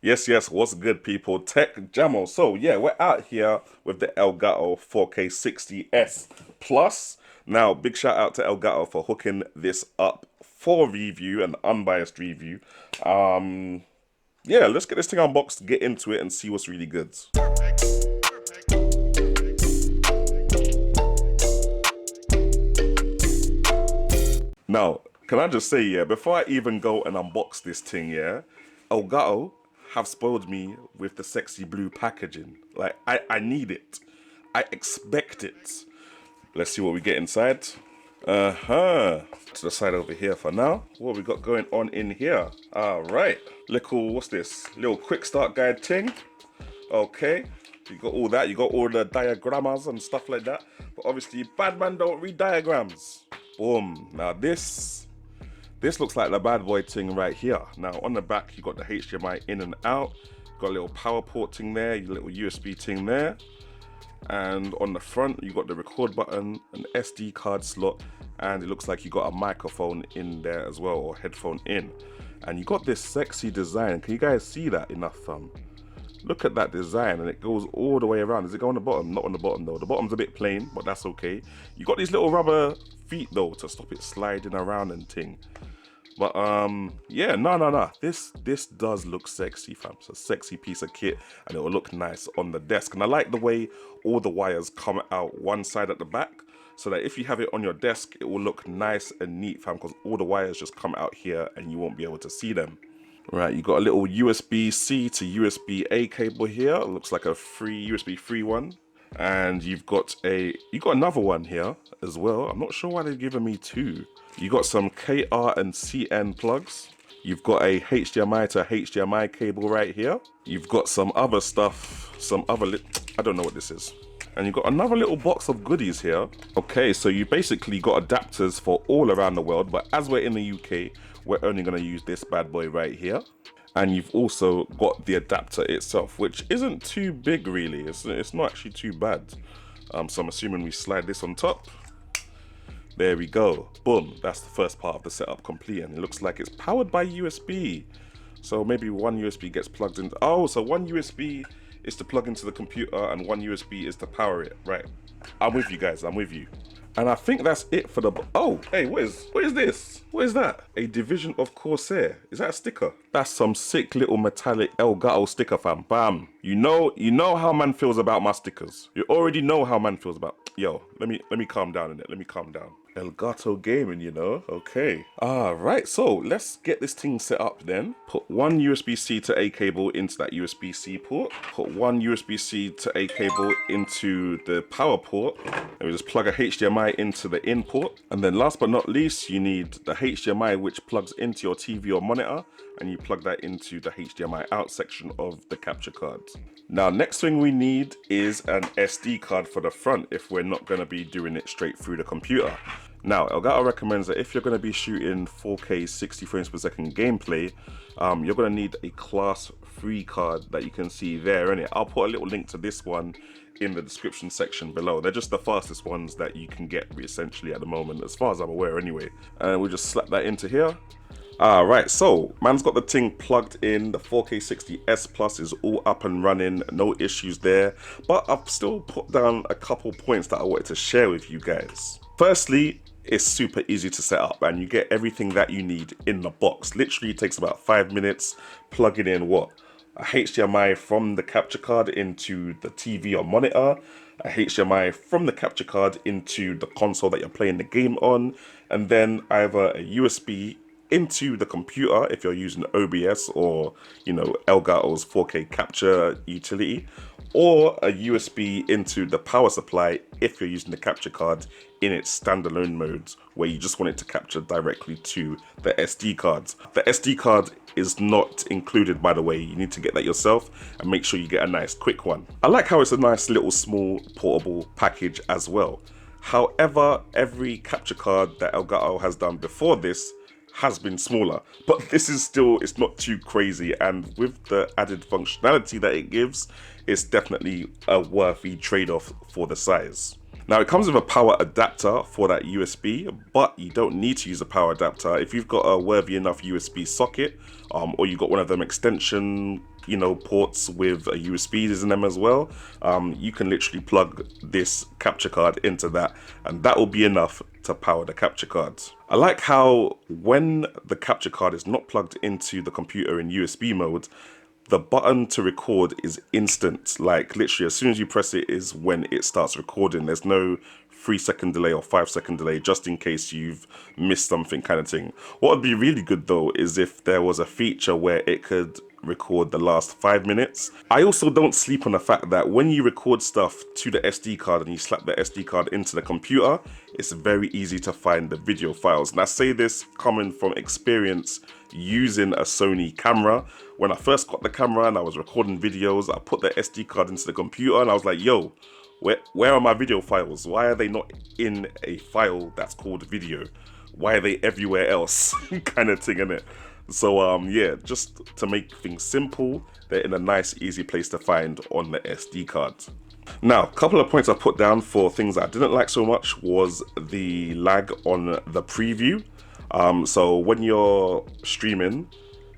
Yes, what's good, people? Tech Jamo. So, yeah, we're out here with the Elgato 4K 60S Plus. Now, big shout out to Elgato for hooking this up for review, an unbiased review. Um, yeah, let's get this thing unboxed, get into it, and see what's really good. Now, can I just say, yeah, before I even go and unbox this thing, yeah, Elgato have spoiled me with the sexy blue packaging. Like, I need it. I expect it. Let's see what we get inside. Uh-huh. To the side over here for now. What we got going on in here? All right. Little, what's this? Little quick start guide thing. Okay. You got all that. You got all the diagrams and stuff like that. But obviously, bad man don't read diagrams. Boom. Now this looks like the bad boy thing right here. Now on the back, you got the HDMI in and out. Got a little power port thing there, your little USB thing there. And on the front, you got the record button, an SD card slot, and it looks like you got a microphone in there as well, or headphone in. And you got this sexy design. Can you guys see that enough? Look at that design, and it goes all the way around. Does it go on the bottom? Not on the bottom though. The bottom's a bit plain, but that's okay. You got these little rubber feet though to stop it sliding around and ting. But yeah, no. This does look sexy, fam. It's a sexy piece of kit, and it will look nice on the desk. And I like the way all the wires come out one side at the back, so that if you have it on your desk, it will look nice and neat, fam. Because all the wires just come out here, and you won't be able to see them. Right, you got a little USB-C to USB-A cable here. It looks like a free USB 3 one. And you got another one here as well. I'm not sure why they've given me two. You got some KR and CN plugs. You've got a HDMI to HDMI cable right here. You've got some other stuff, I don't know what this is. And you've got another little box of goodies here. Okay, so you basically got adapters for all around the world, but as we're in the UK, we're only gonna use this bad boy right here. And you've also got the adapter itself, which isn't too big really. It's not actually too bad. So I'm assuming we slide this on top. There we go. Boom. That's the first part of the setup complete. And it looks like it's powered by USB. So maybe one USB gets plugged in. Oh, so one USB is to plug into the computer and one USB is to power it. Right. I'm with you guys. I'm with you. And I think that's it for the... Oh, hey, what is this? What is that? A Division of Corsair. Is that a sticker? That's some sick little metallic Elgato sticker, fam. Bam. You know how man feels about my stickers. You already know how man feels about... Yo, let me calm down in it. Let me calm down. Elgato gaming, you know? Okay. Right, so let's get this thing set up then. Put one USB-C to A cable into that USB-C port. Put one USB-C to A cable into the power port. And we just plug a HDMI into the in port. And then last but not least, you need the HDMI which plugs into your TV or monitor. And you plug that into the HDMI out section of the capture card. Now, next thing we need is an SD card for the front if we're not going to be doing it straight through the computer. Now, Elgato recommends that if you're going to be shooting 4K 60 frames per second gameplay, you're going to need a class 3 card that you can see there, innit? I'll put a little link to this one in the description section below. They're just the fastest ones that you can get essentially at the moment, as far as I'm aware anyway. And we'll just slap that into here. Alright, so man's got the thing plugged in. The 4K 60S Plus is all up and running, no issues there. But I've still put down a couple points that I wanted to share with you guys. Firstly, it's super easy to set up and you get everything that you need in the box. Literally takes about 5 minutes plugging in what? A HDMI from the capture card into the TV or monitor, a HDMI from the capture card into the console that you're playing the game on, and then either a USB into the computer if you're using OBS or, you know, Elgato's 4K capture utility, or a USB into the power supply if you're using the capture card in its standalone modes where you just want it to capture directly to the SD cards. The SD card is not included, by the way. You need to get that yourself and make sure you get a nice quick one. I like how it's a nice little small portable package as well. However, every capture card that Elgato has done before this has been smaller, but this is still, it's not too crazy, and with the added functionality that it gives, it's definitely a worthy trade-off for the size. Now it comes with a power adapter for that USB, but you don't need to use a power adapter. If you've got a worthy enough USB socket, or you've got one of them extension, ports with a USBs in them as well, you can literally plug this capture card into that, and that will be enough to power the capture card. I like how when the capture card is not plugged into the computer in USB mode, the button to record is instant. Like literally as soon as you press it is when it starts recording. There's no 3-second delay or 5-second delay just in case you've missed something kind of thing. What would be really good though is if there was a feature where it could record the last 5 minutes. I also don't sleep on the fact that when you record stuff to the SD card and you slap the SD card into the computer, it's very easy to find the video files. And I say this coming from experience using a Sony camera. When I first got the camera and I was recording videos, I put the SD card into the computer and I was like, yo, where are my video files? Why are they not in a file that's called video? Why are they everywhere else? Kind of thing, innit? So yeah, just to make things simple, they're in a nice easy place to find on the SD card. Now, a couple of points I put down for things that I didn't like so much was the lag on the preview. So when you're streaming,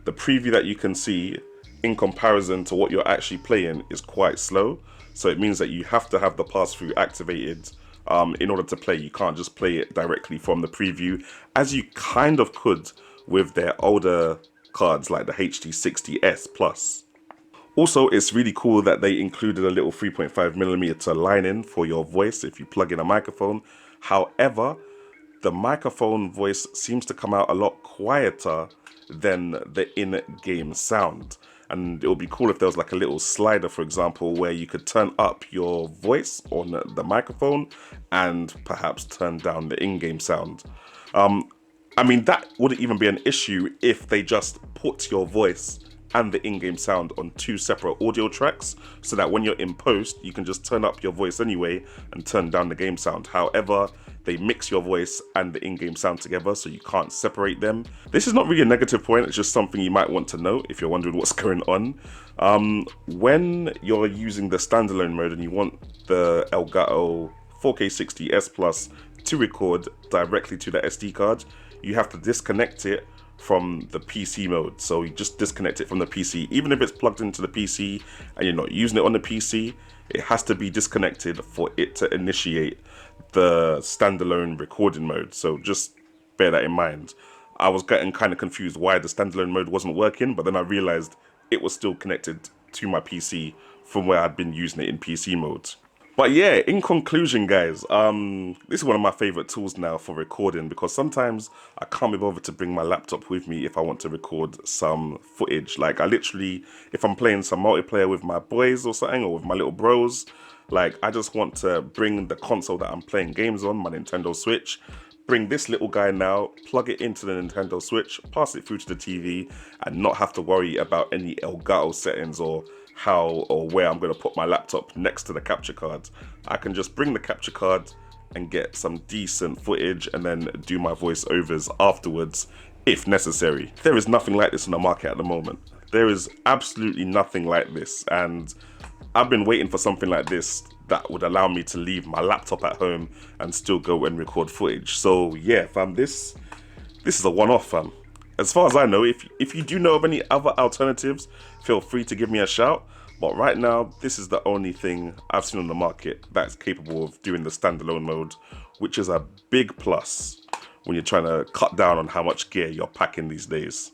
the preview that you can see in comparison to what you're actually playing is quite slow. So it means that you have to have the pass-through activated in order to play. You can't just play it directly from the preview, as you kind of could with their older cards like the HD60S Plus. Also, it's really cool that they included a little 3.5mm line-in for your voice if you plug in a microphone. However, the microphone voice seems to come out a lot quieter than the in-game sound. And it would be cool if there was like a little slider, for example, where you could turn up your voice on the microphone and perhaps turn down the in-game sound. I mean, that wouldn't even be an issue if they just put your voice and the in-game sound on 2 separate audio tracks, so that when you're in post, you can just turn up your voice anyway and turn down the game sound. However, they mix your voice and the in-game sound together, so you can't separate them. This is not really a negative point, it's just something you might want to know if you're wondering what's going on. When you're using the standalone mode and you want the Elgato 4K60S Plus to record directly to the SD card, you have to disconnect it from the PC mode. So you just disconnect it from the PC. Even if it's plugged into the PC and you're not using it on the PC, it has to be disconnected for it to initiate the standalone recording mode. So just bear that in mind. I was getting kind of confused why the standalone mode wasn't working, but then I realized it was still connected to my PC from where I'd been using it in PC mode. But yeah, in conclusion, guys, this is one of my favorite tools now for recording, because sometimes I can't be bothered to bring my laptop with me if I want to record some footage. Like I literally, if I'm playing some multiplayer with my boys or something, or with my little bros, like I just want to bring the console that I'm playing games on, my Nintendo Switch, bring this little guy now, plug it into the Nintendo Switch, pass it through to the TV, and not have to worry about any Elgato settings or how or where I'm going to put my laptop next to the capture card. I can just bring the capture card and get some decent footage and then do my voiceovers afterwards if necessary. There is nothing like this on the market at the moment. There is absolutely nothing like this, and I've been waiting for something like this that would allow me to leave my laptop at home and still go and record footage. So yeah, fam, this is a one-off, fam. As far as I know, if you do know of any other alternatives, feel free to give me a shout. But right now, this is the only thing I've seen on the market that's capable of doing the standalone mode, which is a big plus when you're trying to cut down on how much gear you're packing these days.